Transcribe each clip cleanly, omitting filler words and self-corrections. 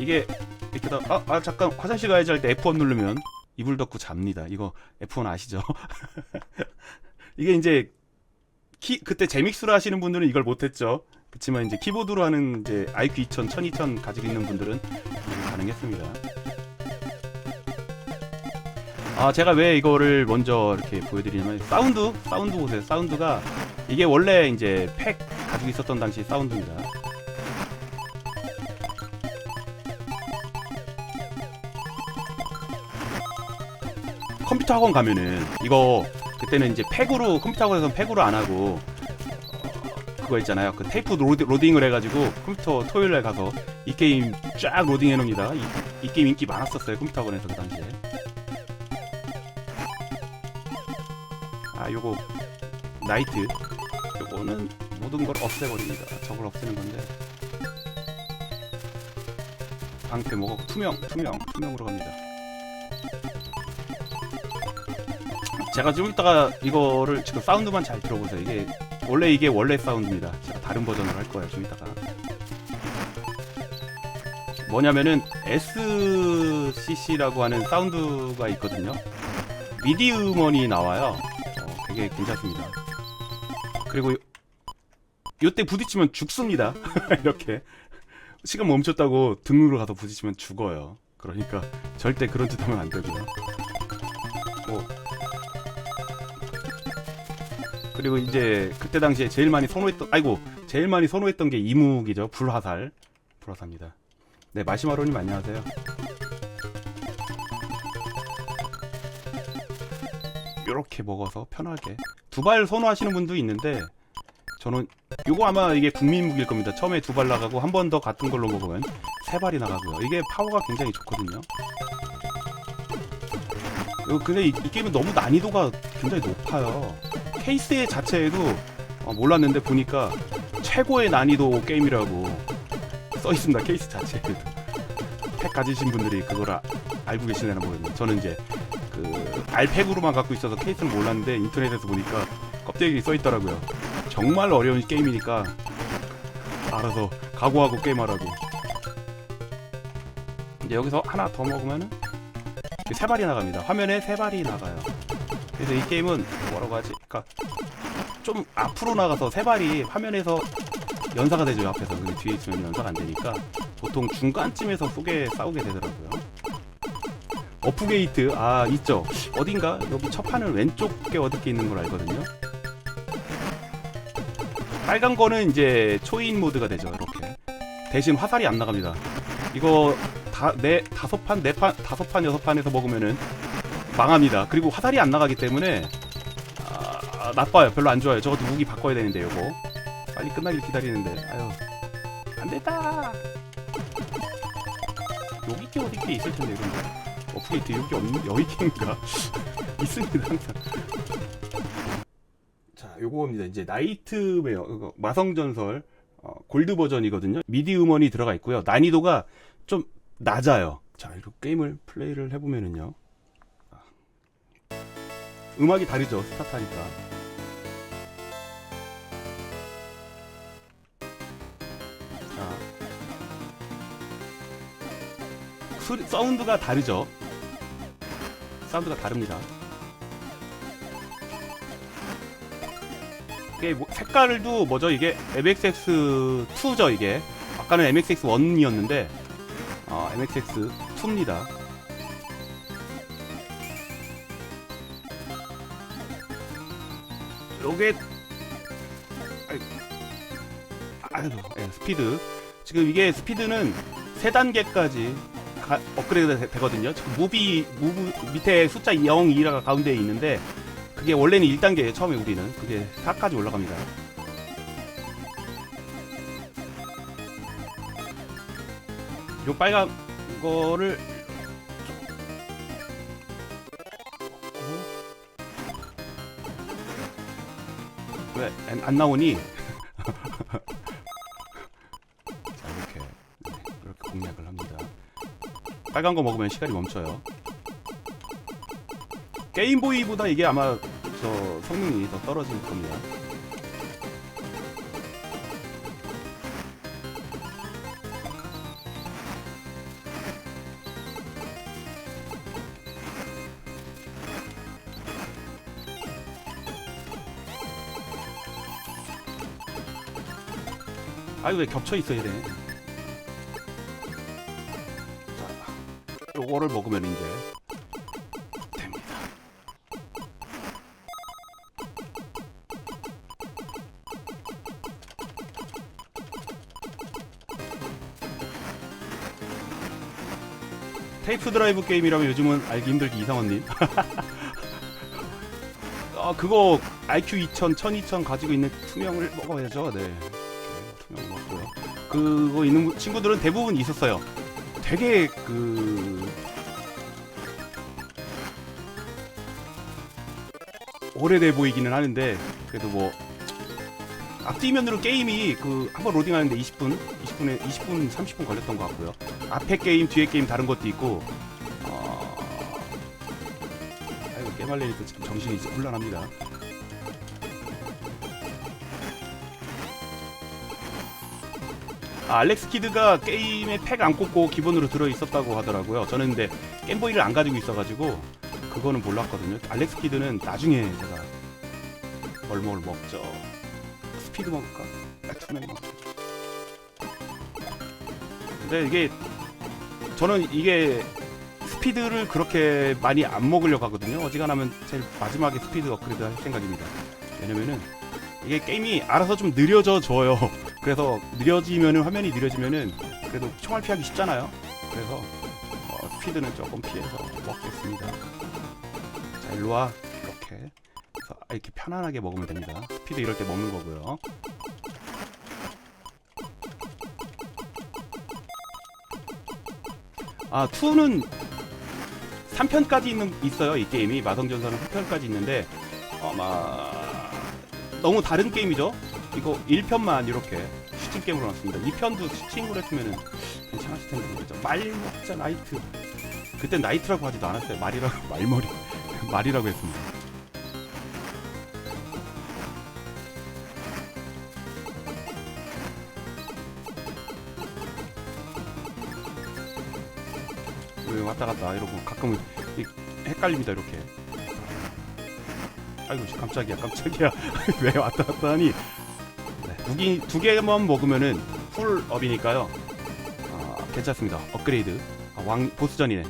이게 이렇게 잠깐 화장실 가야지 할 때 F1 누르면 이불 덮고 잡니다. 이거 F1 아시죠? 이게 이제 그때 제믹스로 하시는 분들은 이걸 못했죠. 그렇지만 이제 키보드로 하는 이제 IQ 2000, 12000 가지고 있는 분들은 가능했습니다. 제가 왜 이거를 먼저 이렇게 보여드리냐면 사운드 보세요. 사운드가 이게 원래 이제 팩 가지고 있었던 당시 사운드입니다. 컴퓨터 학원 가면은 이거 그때는 이제 팩으로 컴퓨터 학원에서는 팩으로 안 하고 그거 있잖아요. 그 테이프 로딩을 해가지고 컴퓨터 토요일날 가서 이 게임 쫙 로딩해 놓습니다. 이 게임 인기 많았었어요. 컴퓨터 학원에서 그 당시에. 요거 나이트 요거는 모든 걸 없애버립니다. 저걸 없애는 건데 방패 뭐가 투명으로 갑니다. 제가 좀 이따가 이거를 지금 사운드만 잘 들어보세요. 이게 원래 사운드입니다. 제가 다른 버전으로 할 거예요. 좀 이따가 뭐냐면은 SCC라고 하는 사운드가 있거든요. 미디 음원이 나와요. 되게 괜찮습니다. 그리고 요때 부딪히면 죽습니다. 이렇게 시간 멈췄다고 등으로 가서 부딪히면 죽어요. 그러니까 절대 그런 짓 하면 안 되고요. 그리고 이제 그때 당시에 제일 많이 선호했던 게 이묵이죠. 불화살입니다. 네, 마시마로님 안녕하세요. 요렇게 먹어서 편하게 두발 선호하시는 분도 있는데 저는 요거 아마 이게 국민 무기일 겁니다. 처음에 두 발 나가고 한 번 더 같은 걸로 먹으면 세 발이 나가고요. 이게 파워가 굉장히 좋거든요. 근데 이 게임은 너무 난이도가 굉장히 높아요. 케이스 자체에도 몰랐는데 보니까 최고의 난이도 게임이라고 써있습니다. 케이스 자체에도. 팩 가지신 분들이 그걸 알고 계시려나 모르겠네요. 저는 이제 그 알팩으로만 갖고 있어서 케이스는 몰랐는데 인터넷에서 보니까 껍데기 써있더라고요. 정말 어려운 게임이니까 알아서 각오하고 게임하라고. 이제 여기서 하나 더 먹으면은 세 발이 나갑니다. 화면에 세 발이 나가요. 그래서 이 게임은 뭐라고 하지? 그러니까 좀 앞으로 나가서 세 발이 화면에서 연사가 되죠. 앞에서. 근데 뒤에 있으면 연사가 안 되니까 보통 중간쯤에서 싸우게 되더라고요. 어프게이트 있죠. 어딘가 여기 첫 판을 왼쪽에 어둡게 있는 걸 알거든요. 빨간 거는 이제 초인 모드가 되죠. 이렇게 대신 화살이 안 나갑니다. 이거 다섯 판, 여섯 판에서 먹으면은 망합니다. 그리고 화살이 안 나가기 때문에 나빠요. 별로 안 좋아요. 저것도 무기 바꿔야 되는데 요거 빨리 끝나길 기다리는데 안 됐다. 여기 게 어디 게 있을 텐데 이런 거. 어프게이트 여기 없는 여기 게임인가? 있습니다 항상. 자, 요거입니다. 이제 나이트메어 마성전설 골드 버전이거든요. 미디 음원이 들어가 있고요. 난이도가 좀 낮아요. 자, 이렇게 게임을 플레이를 해보면은요. 음악이 다르죠. 스타트하니까. 자, 사운드가 다르죠. 사운드가 다릅니다. 이게 색깔도 뭐죠? 이게 MXX2죠. 이게 아까는 MXX1이었는데 MXX2입니다. 요게 스피드. 지금 이게 스피드는 3단계까지 업그레이드 되거든요. 지금 무브 밑에 숫자 0, 2가 가운데에 있는데 그게 원래는 1단계예요. 처음에 우리는 그게 4까지 올라갑니다. 요 빨간 거를 왜 안 나오니? 자, 이렇게 공략을 합니다. 빨간 거 먹으면 시간이 멈춰요. 게임보이보다 이게 아마 성능이 더 떨어질 겁니다. 아유 왜 겹쳐 있어야 돼. 자, 요거를 먹으면 이제 됩니다. 테이프 드라이브 게임이라면 요즘은 알기 힘들기 이상원님. 그거 IQ 2000, 12000 가지고 있는 투명을 먹어야죠. 네. 투명 먹고요. 그거 있는 친구들은 대부분 있었어요. 되게 오래돼 보이기는 하는데 그래도 뭐 앞뒤면으로 게임이 한번 로딩하는데 20분 30분 걸렸던 것 같고요. 앞에 게임 뒤에 게임 다른 것도 있고 아이고 깨말레니까 지금 정신이 혼란합니다. 알렉스 키드가 게임에 팩 안 꽂고 기본으로 들어있었다고 하더라고요. 저는 근데 겜보이를 안 가지고 있어가지고 그거는 몰랐거든요. 알렉스 키드는 나중에 제가 뭘 먹죠. 스피드 먹을까? 투명 먹죠. 근데 이게 저는 이게 스피드를 그렇게 많이 안 먹으려고 하거든요. 어지간하면 제일 마지막에 스피드 업그레이드 할 생각입니다. 왜냐면은 이게 게임이 알아서 좀 느려져 줘요. 그래서 느려지면은 화면이 느려지면은 그래도 총알 피하기 쉽잖아요. 그래서 스피드는 조금 피해서 먹겠습니다. 자 일로와. 이렇게 그래서 이렇게 편안하게 먹으면 됩니다. 스피드 이럴 때 먹는 거고요. 아 2는 3편까지 있어요. 이 게임이 마성전선은 3편까지 있는데 너무 다른 게임이죠. 이거 1편만 이렇게 슈팅 게임으로 놨습니다. 2편도 슈팅으로 했으면 괜찮았을 텐데 그랬죠. 말 먹자 나이트. 그땐 나이트라고 하지도 않았어요. 말이라고 했습니다. 왜 왔다 갔다 이러고 가끔은 헷갈립니다. 이렇게. 아이고 깜짝이야. 왜 왔다 갔다 하니. 네, 무기 2개만 먹으면은 풀업이니까요. 괜찮습니다. 업그레이드. 보스전이네.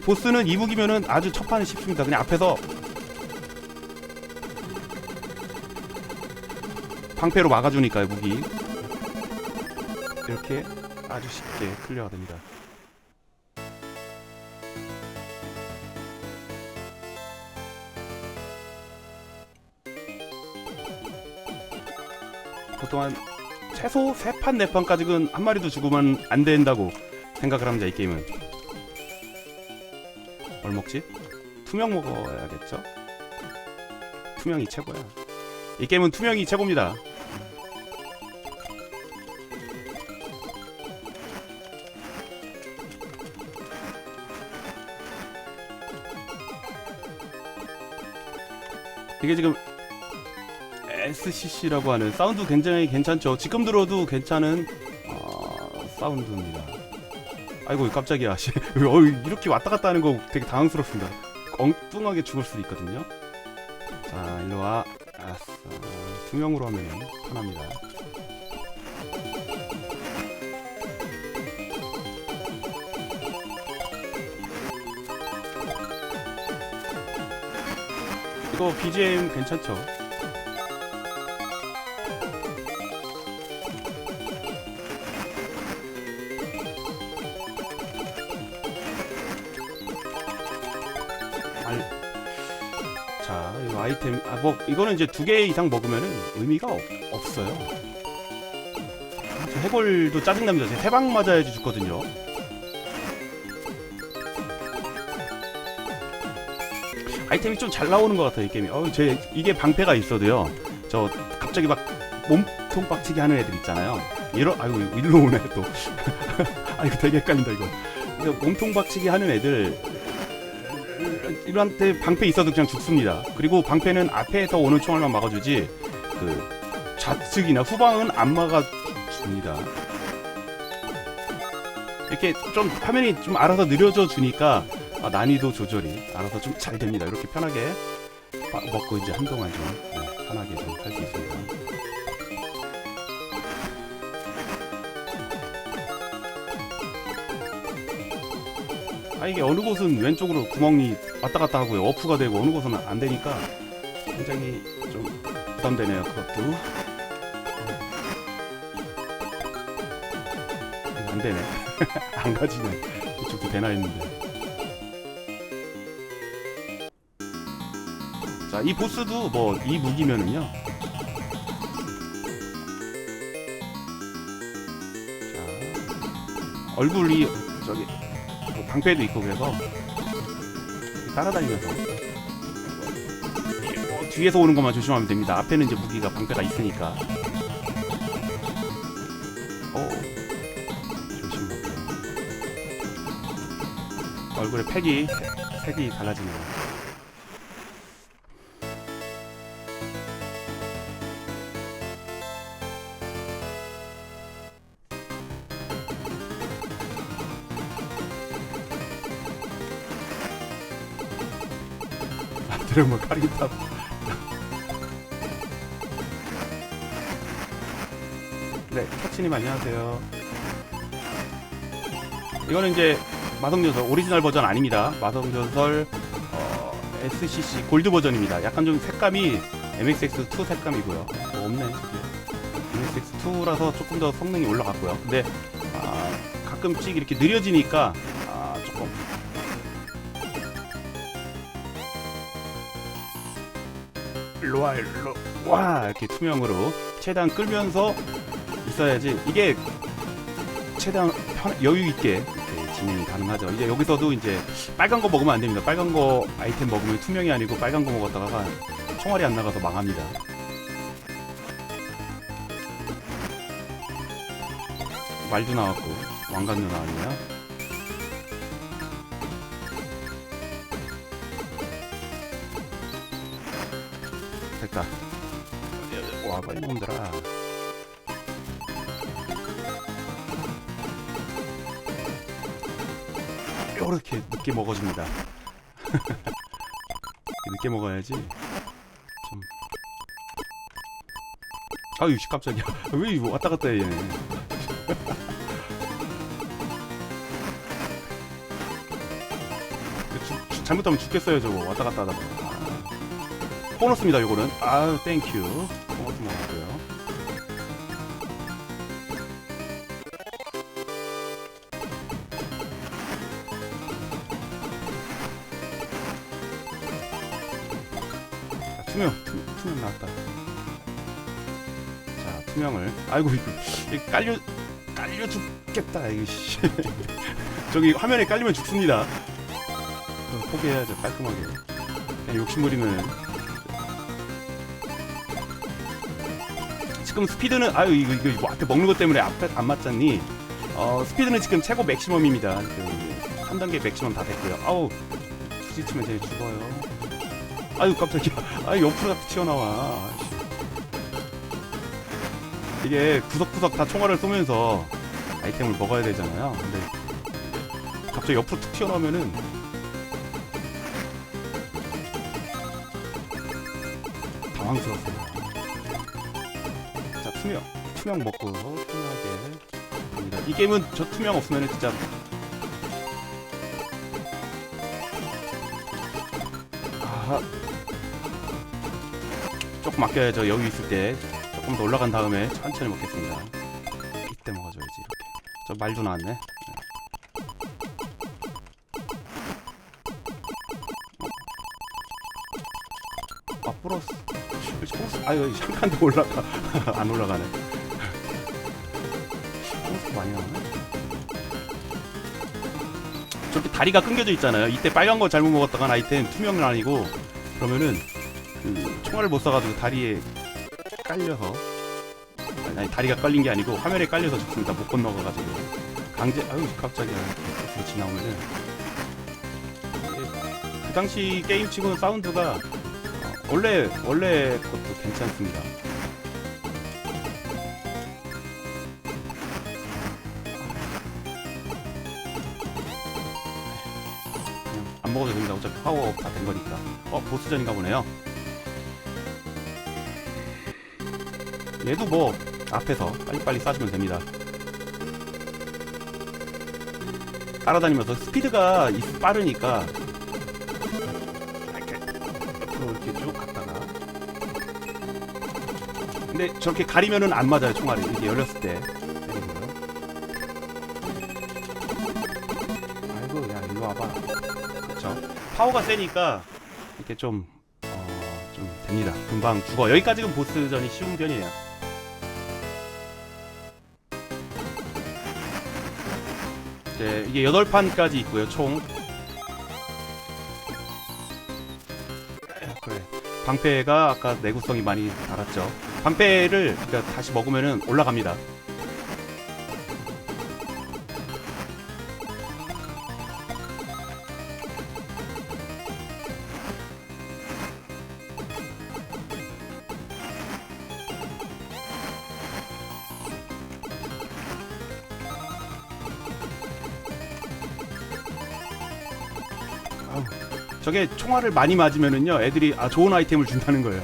보스는 이 무기면은 아주 첫 판은 쉽습니다. 그냥 앞에서 방패로 막아주니까요. 무기 이렇게 아주 쉽게 클리어가 됩니다. 보통 한 최소 3판 4판까지는 한 마리도 죽으면 안 된다고 생각을 합니다. 이 게임은. 뭘 먹지? 투명 먹어야겠죠? 투명이 최고야. 이 게임은 투명이 최고입니다. 이게 지금 SCC라고 하는 사운드 굉장히 괜찮죠. 지금 들어도 괜찮은 사운드입니다. 아이고 깜짝이야. 이렇게 왔다 갔다 하는 거 되게 당황스럽습니다. 엉뚱하게 죽을 수도 있거든요. 자 일로와. 아싸. 투명으로 하면 편합니다. 이거 BGM 괜찮죠? 자, 이거 아이템 이거는 이제 2개 이상 먹으면은 의미가 없어요. 저 해골도 짜증납니다. 제가 3방 맞아야지 죽거든요. 아이템이 좀 잘 나오는 것 같아요. 이 게임이. 이게 방패가 있어도요. 저 갑자기 막 몸통 빡치게 하는 애들 있잖아요. 아이고 일로 오네 또. 이거 되게 헷갈린다 이거. 몸통 빡치게 하는 애들 이런한테 방패 있어도 그냥 죽습니다. 그리고 방패는 앞에서 오는 총알만 막아주지 좌측이나 후방은 안 막아줍니다. 이렇게 좀 화면이 좀 알아서 느려져 주니까 난이도 조절이 알아서 좀 잘 됩니다. 이렇게 편하게 먹고 이제 한동안 좀 편하게 좀 할 수 있습니다. 이게 어느 곳은 왼쪽으로 구멍이 왔다 갔다 하고요. 어프가 되고 어느 곳은 안 되니까 굉장히 좀 부담되네요. 그것도 안 되네. 안 가지네. 이쪽도 되나 했는데. 자, 이 보스도 뭐 이 무기면은요. 자, 얼굴이 저기 뭐 방패도 있고 그래서 따라다니면서 뒤에서 오는 것만 조심하면 됩니다. 앞에는 이제 무기가 방패가 있으니까. 조심하세요. 얼굴에 색이 달라지네요. 드래곤 칼이 있다고. 네, 캐치님 안녕하세요. 이거는 이제 마성전설 오리지널 버전 아닙니다. 마성전설 SCC 골드 버전입니다. 약간 좀 색감이 MXX2 색감이고요. 뭐 없네. MXX2라서 조금 더 성능이 올라갔고요. 근데 가끔씩 이렇게 느려지니까 조금 일로와 이렇게 투명으로 최대한 끌면서 있어야지 이게 최대한 여유있게 이렇게 진행이 가능하죠. 이제 여기서도 이제 빨간 거 먹으면 안 됩니다. 빨간 거 아이템 먹으면 투명이 아니고 빨간 거 먹었다가 총알이 안 나가서 망합니다. 말도 나왔고 왕관도 나왔네요. 됐다. 와, 빨리 놈들아. 요렇게 늦게 먹어줍니다. 늦게 먹어야지. 좀. 아유, 깜짝이야. 왜 왔다 갔다 해, 얘네. 잘못하면 죽겠어요, 저거. 왔다 갔다 하다 보면. 보너스입니다, 요거는. 아유, 땡큐. 보너스 먹었고요. 자, 투명 나왔다. 자, 투명을. 아이고, 이거 깔려 죽겠다, 이거, 씨. 저기 화면에 깔리면 죽습니다. 포기해야죠, 깔끔하게. 그냥 욕심부리면. 지금 스피드는 이거 앞에 먹는 것 때문에 앞에 안 맞잖니. 스피드는 지금 최고 맥시멈입니다. 3단계 맥시멈 다 됐고요. 아우, 부딪히면 쟤 죽어요. 아유, 깜짝이야. 옆으로 자꾸 튀어나와. 이게 구석구석 다 총알을 쏘면서 아이템을 먹어야 되잖아요. 근데 갑자기 옆으로 툭 튀어나오면은 당황스럽습니다. 자, 투명 먹고 투명하게 갑니다. 이 게임은 저 투명 없으면 진짜 조금 아껴야죠. 여유 있을 때 조금 더 올라간 다음에 천천히 먹겠습니다. 이때 먹어줘야지. 이렇게 저 말도 나왔네. 플러스 아유, 샹칸도 올라가. 안 올라가네. 플러스 많이 나오네. 저렇게 다리가 끊겨져 있잖아요. 이때 빨간 거 잘못 먹었다간 아이템 투명은 아니고 그러면은 그 총알을 못 쏴가지고 다리에 깔려서 아니 다리가 깔린 게 아니고 화면에 깔려서 죽습니다. 못 건너가가지고 강제 아유 갑자기 이렇게 지나오면은 그 당시 게임치고는 사운드가 원래 것도 괜찮습니다. 그냥 안 먹어도 됩니다. 어차피 파워업 다 된 거니까. 보스전인가 보네요. 얘도 뭐 앞에서 빨리빨리 쏴주면 됩니다. 따라다니면서 스피드가 빠르니까 이렇게 옆으로 이렇게 쭉 갔다가, 근데 저렇게 가리면은 안 맞아요. 총알이 이렇게 열렸을 때. 아이고, 야 일로 와봐. 그쵸? 파워가 세니까 이렇게 좀 됩니다. 금방 죽어. 여기까지는 보스전이 쉬운 편이에요. 이제 이게 8판까지 있고요, 총. 그래. 방패가 아까 내구성이 많이 달았죠. 방패를 그러니까 다시 먹으면은 올라갑니다. 저게 총알을 많이 맞으면은요, 애들이 좋은 아이템을 준다는 거예요.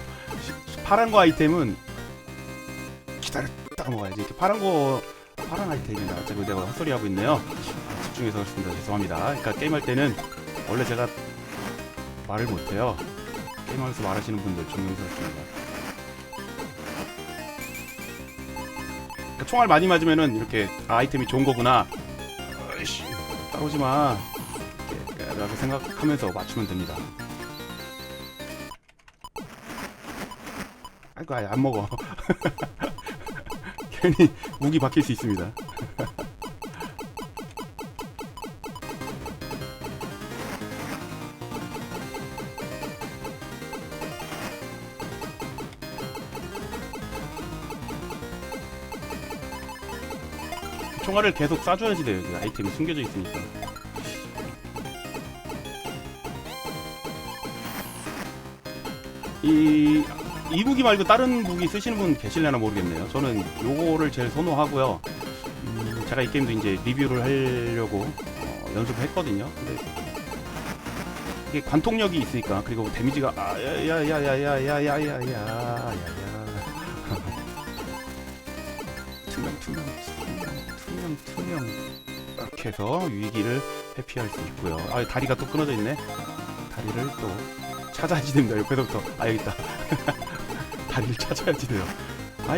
파란 거 아이템은 기다렸다가 먹어야지. 이렇게 파란 아이템이다. 내가 헛소리 하고 있네요. 집중해서 했습니다. 죄송합니다. 그러니까 게임할 때는 원래 제가 말을 못해요. 게임하면서 말하시는 분들 존경스럽습니다. 그러니까 총알 많이 맞으면은 이렇게 아이템이 좋은 거구나. 어이씨, 따라오지 마. 라고 생각하면서 맞추면 됩니다. 아이고, 아예 안 먹어. 괜히 무기 바뀔 수 있습니다. 총알을 계속 쏴줘야지 돼요. 아이템이 숨겨져 있으니까. 이 무기 말고 다른 무기 쓰시는 분 계실려나 모르겠네요. 저는 요거를 제일 선호하고요. 제가 이 게임도 이제 리뷰를 하려고 연습을 했거든요. 근데 이게 관통력이 있으니까, 그리고 데미지가 야야야야야야야야야야야 투명 이렇게 해서 위기를 회피할 수 있고요. 다리가 또 끊어져 있네. 다리를 또 찾아야지 됩니다. 옆에서부터. 여기 있다. 다리를 찾아야지 돼요.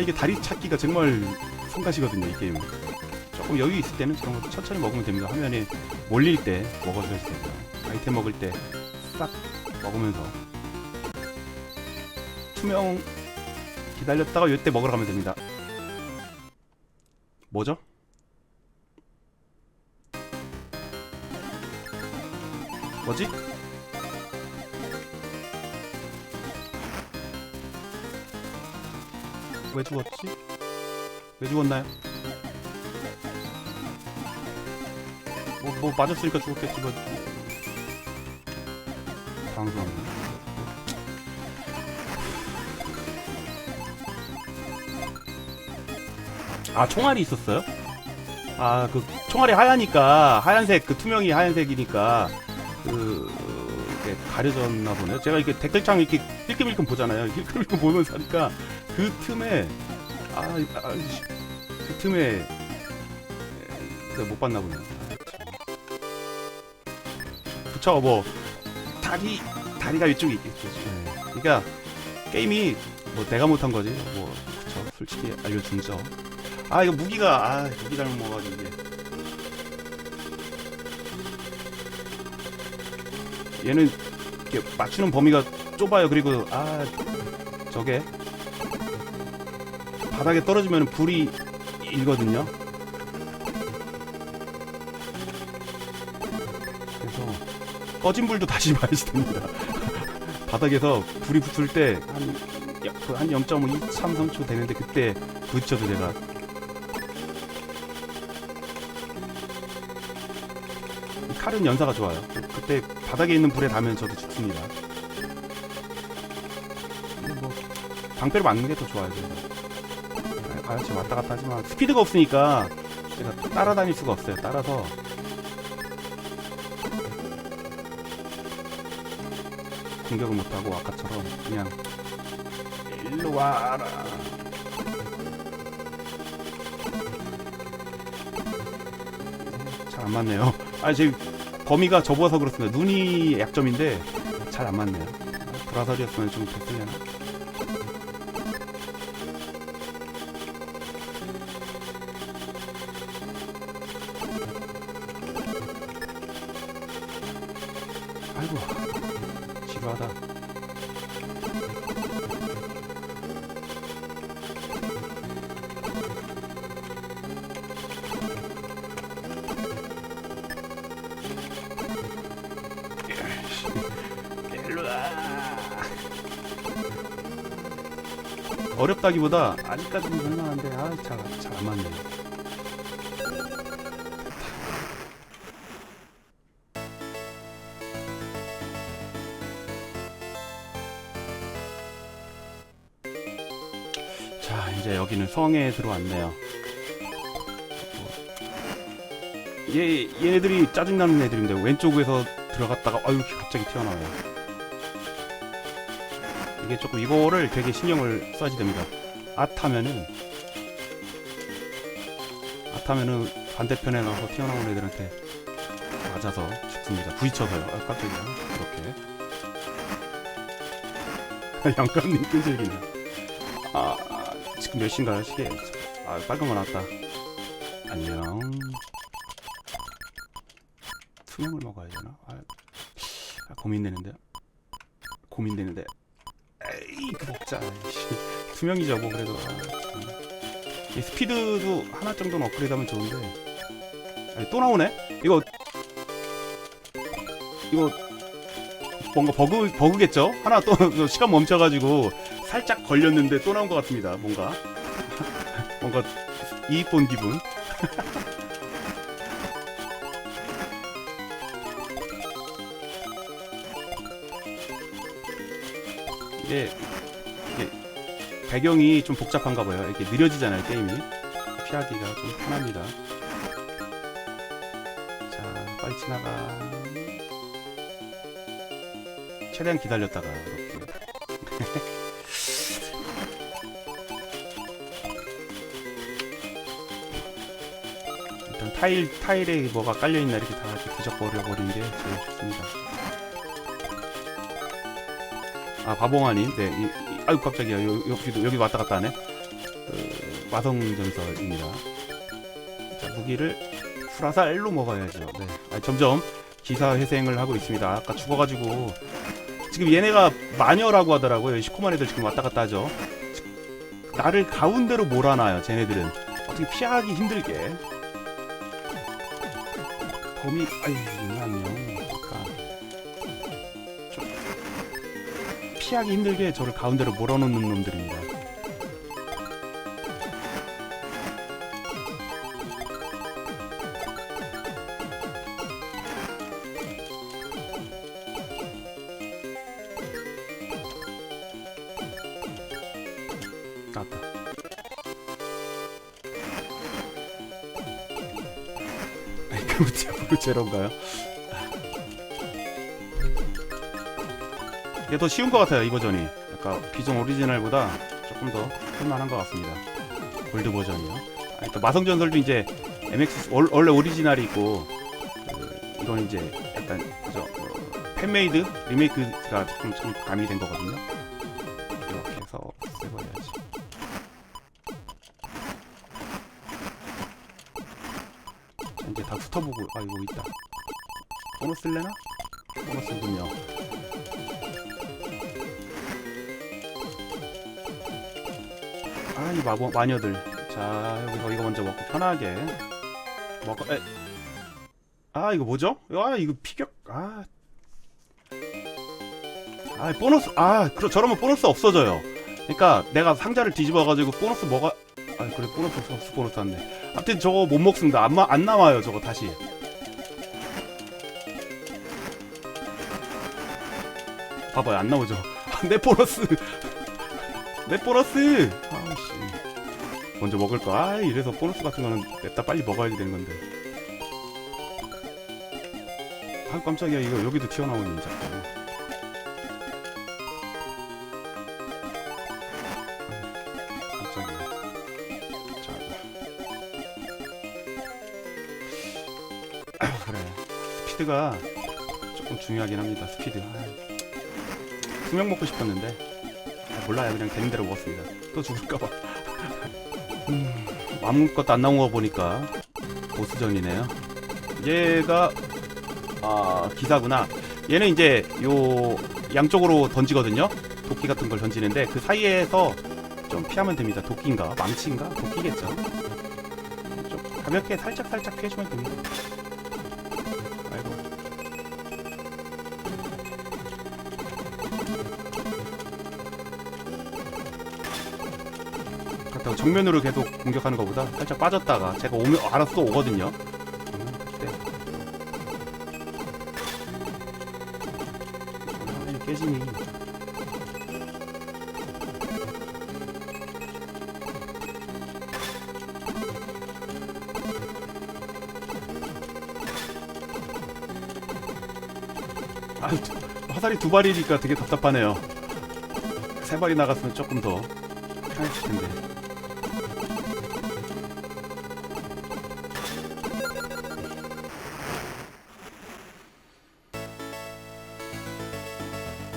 이게 다리 찾기가 정말 성가시거든요, 이 게임은. 조금 여유 있을 때는 정말 천천히 먹으면 됩니다. 화면에 몰릴 때 먹어줘야 됩니다. 아이템 먹을 때 싹 먹으면서 투명 기다렸다가 이때 먹으러 가면 됩니다. 뭐죠? 뭐지? 왜 죽었지? 왜 죽었나요? 뭐 맞았으니까 죽었겠지. 뭐 방송. 총알이 있었어요? 그 총알이 하얘니까, 하얀색, 그 투명이 하얀색이니까 이렇게 가려졌나 보네요. 제가 이렇게 댓글창 이렇게 힐끔힐끔 보잖아요. 힐끔힐끔 보면서 하니까 그 틈에 못 봤나 보네요. 그쵸, 뭐 다리가 이쪽에 있겠죠. 그러니까 게임이 뭐 내가 못한 거지. 뭐 그쵸, 솔직히 알려준죠. 이거 무기가 무기 잘못 먹어가지고 이게. 얘는 이렇게 맞추는 범위가 좁아요. 그리고 저게 바닥에 떨어지면 불이 일거든요. 그래서 꺼진 불도 다시 봐야지 됩니다. 바닥에서 불이 붙을 때 한 0.5, 2, 3, 3초 되는데 그때 부딪혀도 제가 칼은 연사가 좋아요. 그때 바닥에 있는 불에 닿으면 저도 죽습니다. 근데 뭐 방패로 맞는 게 더 좋아요. 지금 왔다 갔다 하지만 스피드가 없으니까 제가 따라다닐 수가 없어요. 따라서 공격을 못하고 아까처럼 그냥 일로 와라. 잘 안 맞네요. 아 지금 범위가 좁아서 그렇습니다. 눈이 약점인데 잘 안 맞네요. 브라설이었으면 좀 됐으려나. 아이고 지루하다. 어렵다기보다 아직까지는 할만한데 잘 안 맞네. 자 이제 여기는 성에 들어왔네요. 얘네들이 짜증나는 애들인데 왼쪽에서 들어갔다가 아유 갑자기 튀어나와요. 이게 조금 이거를 되게 신경을 써야지 됩니다. 앗하면은 반대편에 나와서 튀어나온 애들한테 맞아서 죽습니다. 부딪혀서요. 아 깜짝이야. 이렇게 양감님 끈질기네. 지금 몇 시인가요 시계? 빨간 거 나왔다. 안녕. 투명을 먹어야 되나? 고민되는데. 에이 그 먹자. 투명이죠 뭐 그래도. 이 스피드도 하나 정도는 업그레이드하면 좋은데. 또 나오네? 이거 뭔가 버그겠죠? 하나 또 시간 멈춰가지고 살짝 걸렸는데 또 나온 것 같습니다. 뭔가 이익 본 기분. 이게 배경이 좀 복잡한가 봐요. 이렇게 느려지잖아요 게임이. 피하기가 좀 편합니다. 자 빨리 지나가. 최대한 기다렸다가 이렇게. 일단 타일에 뭐가 깔려있나 이렇게 다 이렇게 뒤적거려 버리는 게 제일 좋습니다. 바봉아님, 네, 아유 깜짝이야. 여기 왔다 갔다 하네. 마성전설입니다. 자, 무기를 후라살로 먹어야죠. 네, 점점 기사 회생을 하고 있습니다. 아까 죽어가지고 지금 얘네가 마녀라고 하더라고요. 시커먼 애들 지금 왔다 갔다 하죠. 나를 가운데로 몰아놔요. 쟤네들은 어떻게 피하기 힘들게. 범위, 안녕. 피하기 힘들게 저를 가운데로 몰아놓는 놈들입니다. 나왔다. 그거 제로인가요? 이게 더 쉬운 것 같아요. 이 버전이 약간 기존 오리지널보다 조금 더 할만한 것 같습니다. 골드 버전이요. 또 마성전설도 이제 MX 원래 오리지널이 있고 이건 이제 약간 그죠 팬메이드 리메이크가 좀 가미된 거거든요. 이렇게 해서 해버려야지. 자, 이제 다 훑어보고 이거 있다. 보너스일래나? 보너스군요. 이 마녀들. 자 여기서 이거 먼저 먹고 편하게 먹어. 이거 뭐죠? 이거 피격. 보너스. 저러면 보너스 없어져요. 그러니까 내가 상자를 뒤집어가지고 보너스 뭐가. 그래 보너스 없어. 보너스 안네. 아무튼 저거 못 먹습니다. 안 나와요 저거 다시. 봐봐요 안 나오죠. 내 보너스. 내 보너스. 먼저 먹을 거. 이래서 보너스 같은 거는 냅다 빨리 먹어야지 되는 건데. 깜짝이야. 이거 여기도 튀어나오는 자꾸. 깜짝이야. 자, 그래. 스피드가 조금 중요하긴 합니다. 스피드. 투명 먹고 싶었는데 몰라요. 그냥 되는 대로 먹었습니다. 또 죽을까봐. 아무것도 안 나온 거 보니까 보스전이네요. 얘가 기사구나. 얘는 이제 요 양쪽으로 던지거든요. 도끼 같은 걸 던지는데 그 사이에서 좀 피하면 됩니다. 도끼인가? 망치인가? 도끼겠죠. 좀 가볍게 살짝 피해주면 됩니다. 아이고. 그렇다고 정면으로 계속 공격하는 것보다 살짝 빠졌다가 제가 오면 알아서 오거든요. 그때 깨지니. 화살이 두 발이니까 되게 답답하네요. 세 발이 나갔으면 조금 더 편했을 텐데.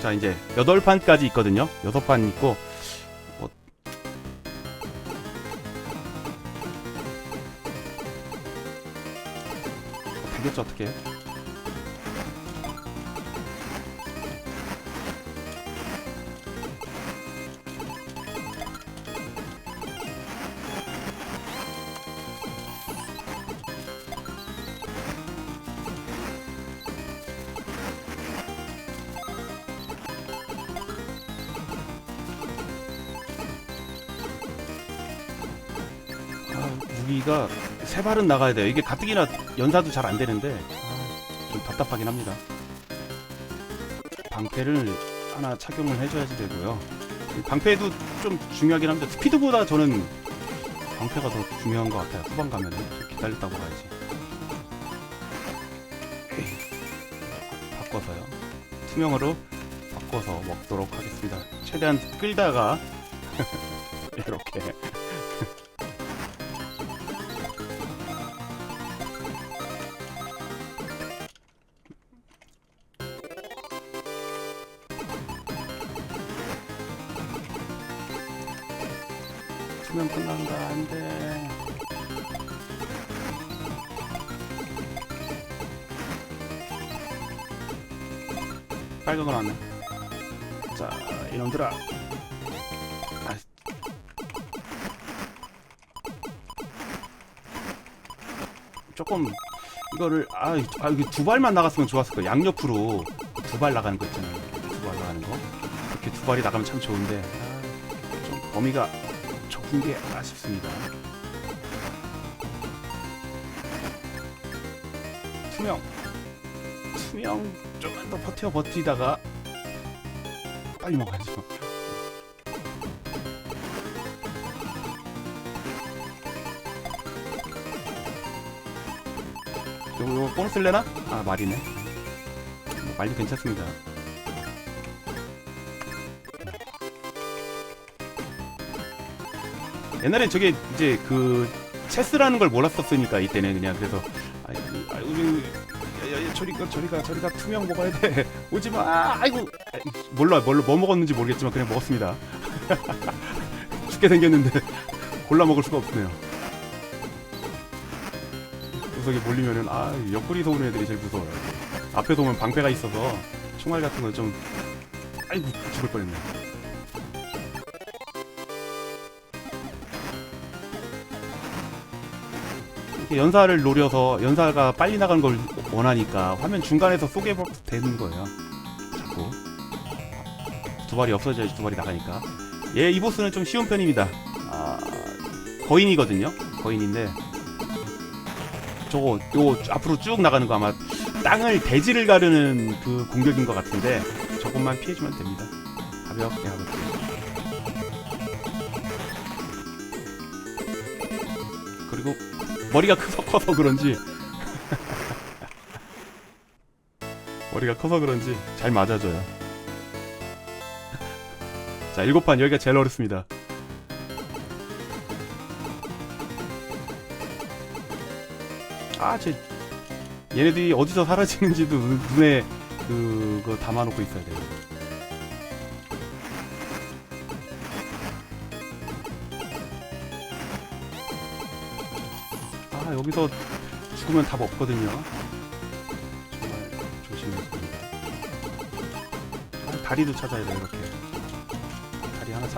자, 이제 8판까지 있거든요. 6판 있고 되겠죠, 어떻게? 무기가 세 발은 나가야 돼요. 이게 가뜩이나 연사도 잘 안 되는데 좀 답답하긴 합니다. 방패를 하나 착용을 해줘야지 되고요. 방패도 좀 중요하긴 합니다. 스피드보다 저는 방패가 더 중요한 것 같아요. 후반 가면은 좀 기다렸다고 가야지. 바꿔서요. 투명으로 바꿔서 먹도록 하겠습니다. 최대한 끌다가 이렇게. 투명 끝난다. 안돼. 빨간 건 왔네. 자, 이놈들아. 조금 이거를 이게 두 발만 나갔으면 좋았을 거야. 양옆으로 두 발 나가는 거 있잖아요. 두 발 나가는 거. 이렇게 두 발이 나가면 참 좋은데 좀 범위가 좁은 게 아쉽습니다. 투명 좀만 더 버티다가 빨리 먹어야죠. 요거 보너스 쓸래나? 말이네. 말도 괜찮습니다. 옛날엔 저게 이제 그 체스라는 걸 몰랐었으니까 이때는 그냥 그래서 저리가 투명 먹어야 돼. 오지마. 아이고 몰라 뭐 먹었는지 모르겠지만 그냥 먹었습니다. 죽게 생겼는데 골라 먹을 수가 없네요. 구석에 몰리면은 옆구리에서 오는 애들이 제일 무서워요. 앞에서 오면 방패가 있어서 총알 같은 거 좀 아이고 죽을 뻔했네. 이렇게 연사를 노려서 연사가 빨리 나가는 걸 원하니까 화면 중간에서 쏘게 되는 거예요. 자꾸 두 발이 없어져야지 두 발이 나가니까. 이 보스는 좀 쉬운 편입니다. 거인이거든요. 거인인데 요 앞으로 쭉 나가는 거 아마 땅을 대지를 가르는 그 공격인 것 같은데 조금만 피해주면 됩니다. 가볍게. 그리고 머리가 커서 그런지 잘 맞아줘요. 자, 7판 여기가 제일 어렵습니다. 얘네들이 어디서 사라지는지도 눈에 그거 담아놓고 있어야 돼요. 아, 여기서 죽으면 답 없거든요. 정말 조심해서. 아, 다리도 찾아야 돼요. 이렇게 다리 하나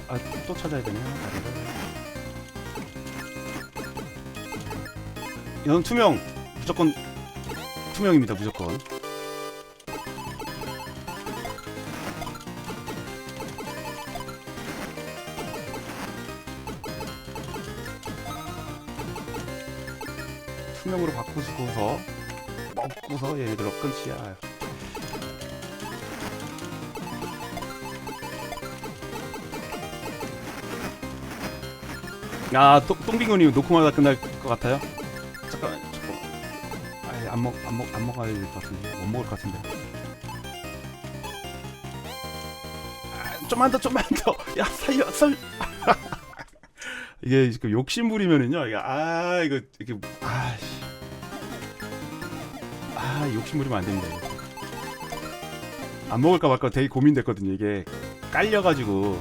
또 찾아야 되네요. 다리를. 이건 투명. 무조건 투명입니다. 무조건. 투명으로 바꾸고서 먹고서 얘네들 끝이야. 아, 똥빙고님 놓고마다 끝날 것 같아요. 잠깐만. 아예 안 먹어야 될 것 같은데. 못 먹을 것 같은데. 아, 좀만 더. 야, 살려. 이게 그 욕심 부리면은요. 이거 이게 욕심 부리면 안 됩니다. 이거. 안 먹을까 말까 되게 고민됐거든요. 이게 깔려가지고.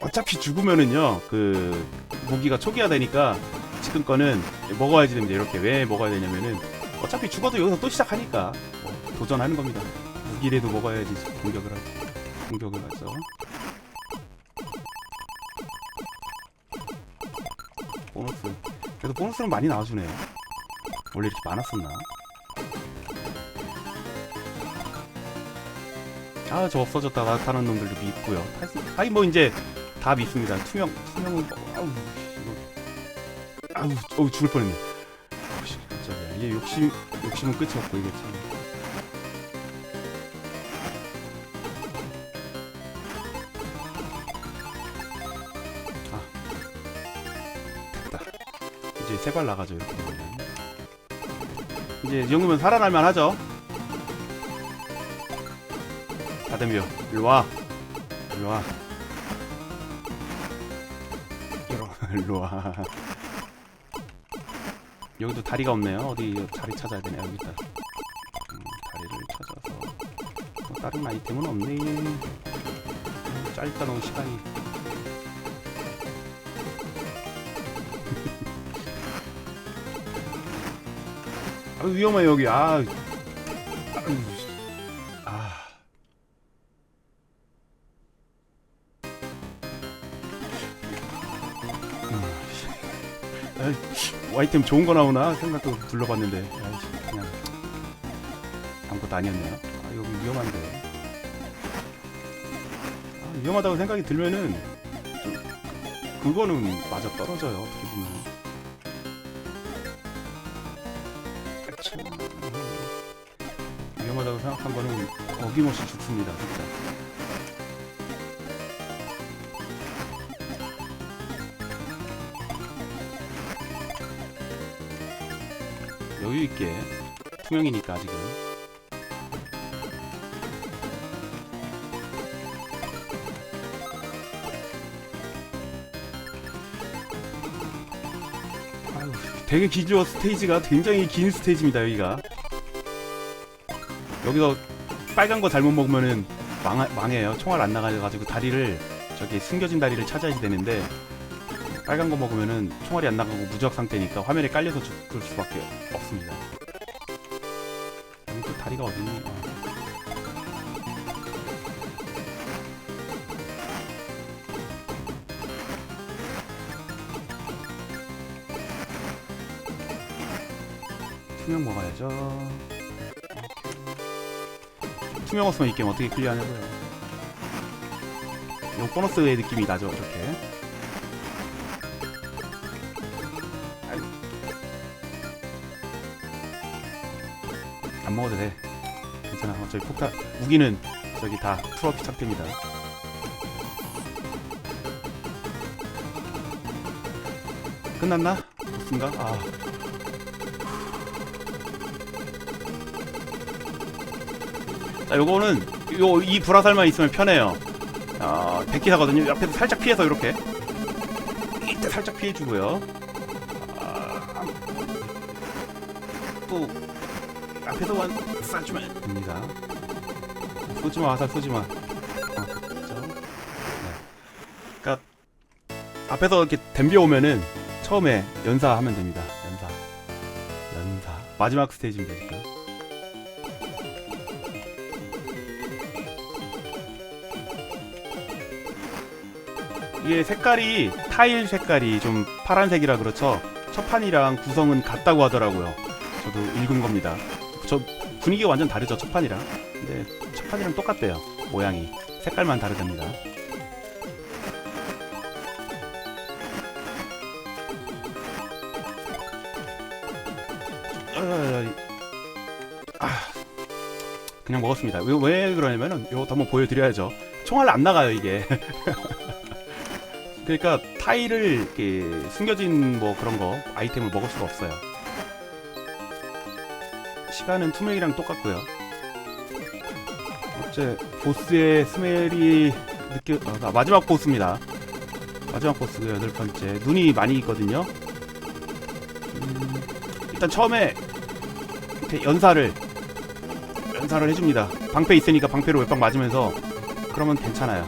어차피 죽으면은요, 그 무기가 초기화되니까 지금 거는 먹어야지 됩니다. 이렇게 왜 먹어야 되냐면은 어차피 죽어도 여기서 또 시작하니까 도전하는 겁니다. 무기라도 먹어야지 공격을 하죠. 보너스. 그래도 보너스는 많이 나와주네요. 원래 이렇게 많았었나? 아, 저 없어졌다 나타나는 놈들도 믿고요. 아니 뭐 이제 다 믿습니다. 투명은 죽을 뻔했네. 깜짝이야. 이게 욕심은 끝이 없고 이게 참. 됐다. 이제 세발 나가죠. 이렇게 되면. 이제 이 정도면 살아날만 하죠. 다 덤벼. 일로와. 일로와. 여기도 다리가 없네요. 어디 자리 찾아야 되네. 여기 있다. 다리를 찾아서. 다른 아이템은 없네. 짧다 너무 시간이. 아, 위험해 여기. 아이템 좋은 거 나오나 생각도 둘러봤는데 그냥 아무것도 아니었네요. 여기 위험한데. 위험하다고 생각이 들면은 좀 그거는 맞아 떨어져요. 어떻게 보면. 그쵸. 위험하다고 생각한 거는 어김없이 죽습니다. 진짜. 여유있게 투명이니까 지금. 아유, 되게 기죠. 스테이지가 굉장히 긴 스테이지입니다. 여기서 빨간 거 잘못 먹으면은 망해요. 총알 안 나가가지고 다리를 저기 숨겨진 다리를 찾아야 되는데 빨간 거 먹으면은 총알이 안 나가고 무적 상태니까 화면에 깔려서 죽을 수밖에 없습니다. 여기 또 다리가 어딨니? 투명 먹어야죠. 투명 없으면 이 게임 어떻게 클리어하냐고요. 이 보너스의 느낌이 나죠. 이렇게. 안 먹어도 돼. 괜찮아. 어차피 폭탄 무기는 저기 다 트로피 상태입니다. 끝났나? 무슨가? 자, 요거는 이 불화살만 있으면 편해요. 백기사거든요. 옆에서 살짝 피해서 이렇게 이때 살짝 피해주고요. 또 앞에서만 쏴주면 됩니다. 쏘지마 화살 쏘지마. 그렇죠. 네. 그러니까 앞에서 이렇게 덤벼오면은 처음에 연사하면 됩니다. 연사 마지막 스테이지입니다 지금. 이게 색깔이 타일 색깔이 좀 파란색이라 그렇죠. 첫판이랑 구성은 같다고 하더라고요. 저도 읽은 겁니다. 저 분위기가 완전 다르죠 첫판이랑. 근데 첫판이랑 똑같대요. 모양이 색깔만 다르답니다. 그냥 먹었습니다. 왜 그러냐면은 이것도 한번 보여드려야죠. 총알 안 나가요 이게. 그러니까 타일을 이렇게 숨겨진 뭐 그런 거 아이템을 먹을 수가 없어요. 시간은 투명이랑 똑같고요. 어째 보스의 스멜이 마지막 보스입니다. 마지막 보스고요. 8번째 눈이 많이 있거든요. 일단 처음에 연사를 해줍니다. 방패 있으니까 방패로 몇 방 맞으면서 그러면 괜찮아요.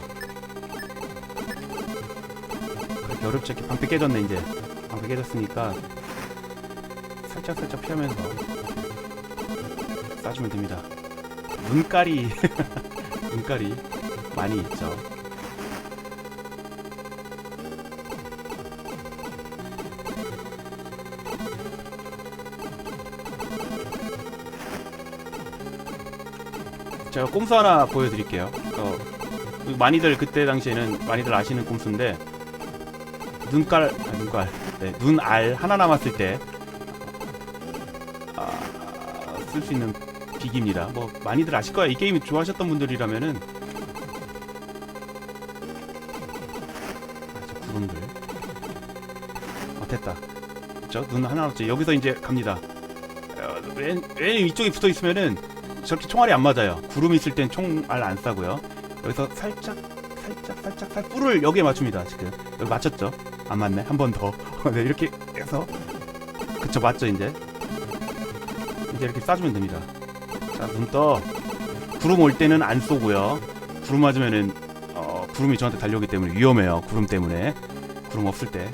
그렇게 어렵지 않게 방패 깨졌네. 이제 방패 깨졌으니까 살짝 피하면서 쏴주면 됩니다. 눈깔이 눈깔이 많이 있죠. 제가 꼼수 하나 보여드릴게요. 많이들 그때 당시에는 많이들 아시는 꼼수인데 눈알 하나 남았을 때 쓸 수 있는 비기입니다. 뭐 많이들 아실 거야. 이 게임 좋아하셨던 분들이라면은 저 구름들 됐다. 그렇죠? 눈 하나 남았죠. 여기서 이제 갑니다. 맨 위쪽에 붙어 있으면은 저렇게 총알이 안 맞아요. 구름 있을 땐 총알 안 쏴고요. 여기서 살짝 뿔을 여기에 맞춥니다. 지금 여기 맞췄죠? 안 맞네. 한 번 더. 네, 이렇게 해서 그쵸, 맞죠? 이제 이렇게 쏴주면 됩니다. 자, 눈 떠. 구름 올 때는 안 쏘고요. 구름 맞으면은 구름이 저한테 달려오기 때문에 위험해요. 구름 때문에. 구름 없을 때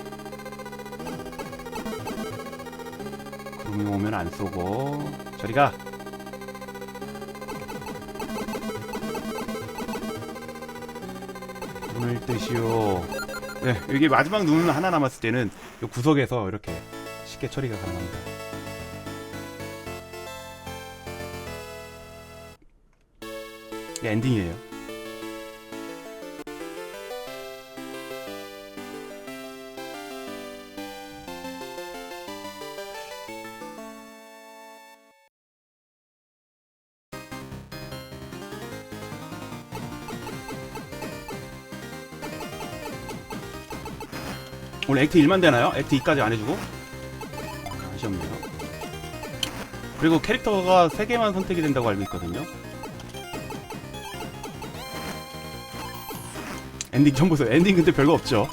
구름이 오면 안 쏘고 저리 가. 눈을 뜨시오. 네, 여기 마지막 눈 하나 남았을 때는 이 구석에서 이렇게 쉽게 처리가 가능합니다. 이게 엔딩이에요. 오늘 액트 1만 되나요? 액트 2까지 안 해주고? 아쉬웠네요. 그리고 캐릭터가 3개만 선택이 된다고 알고 있거든요. 엔딩 좀 보세요. 엔딩 근데 별거 없죠.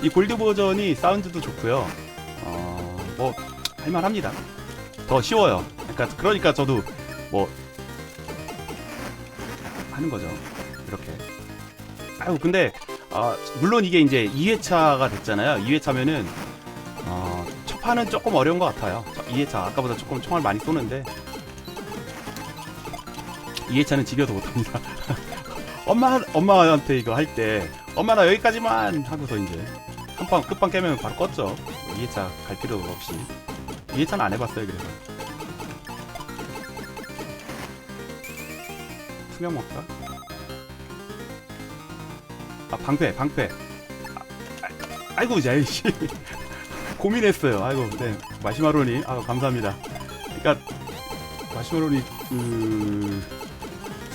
이 골드 버전이 사운드도 좋고요. 뭐 할만합니다. 더 쉬워요. 그러니까 저도 뭐 하는 거죠. 이렇게. 아유 근데 물론 이게 이제 2회차가 됐잖아요. 2회차면은 첫 판은 조금 어려운 것 같아요. 2회차 아까보다 조금 총알 많이 쏘는데 2회차는 지겨도 못합니다. 엄마한테 이거 할 때 엄마 나 여기까지만 하고서 이제 한판 끝판 깨면 바로 껐죠. 2회차 갈 필요도 없이. 2회차는 안 해봤어요. 그래서 투명 먹다. 방패. 아이고 이제 고민했어요. 아이고 네 마시마로니 감사합니다. 그러니까 마시마로니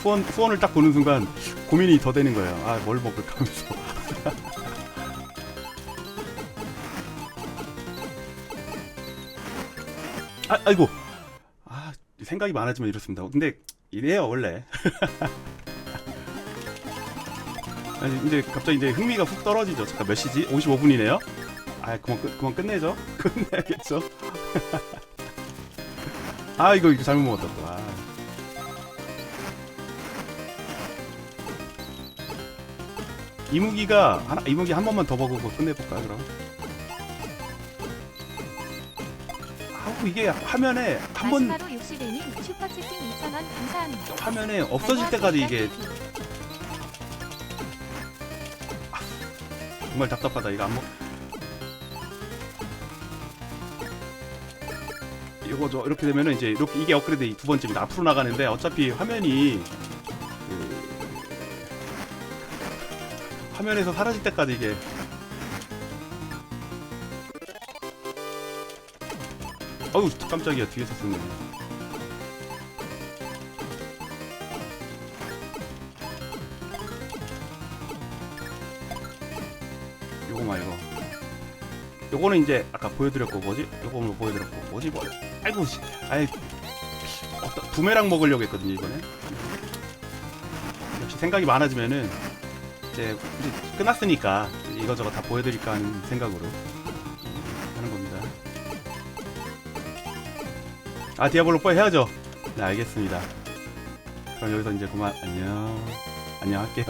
후원을 딱 보는 순간 고민이 더 되는 거예요. 뭘 먹을까 하면서. 아이고 생각이 많아지면 이렇습니다. 근데 이래요 원래. 이제 갑자기 이제 흥미가 훅 떨어지죠. 잠깐 몇 시지? 55분이네요. 그만 끝내죠. 끝내야겠죠. 아 이거 잘못 먹었다 또. 아. 이무기 한 번만 더 먹고 끝내볼까 그럼? 아우 이게 화면에 한 번 마지막으로 60일님 슈퍼채팅 2,000원 감사합니다. 화면에 없어질 때까지 이게 정말 답답하다. 이거 안 먹. 이거 저 이렇게 되면은 이제 이렇게 이게 업그레이드 두 번째입니다. 앞으로 나가는데 어차피 화면이 화면에서 사라질 때까지 이게 어우 깜짝이야 뒤에서 쓰네. 요거만 이거. 요거는 이제 아까 보여드렸고 뭐지? 요거는 보여드렸고 뭐지 뭐? 아이고 씨, 아이 부메랑 먹으려고 했거든요 이번에. 역시 생각이 많아지면은 이제 끝났으니까 이거저거 다 보여드릴까 하는 생각으로 하는 겁니다. 아 디아블로 4 해야죠. 네 알겠습니다. 그럼 여기서 이제 그만 안녕 할게요.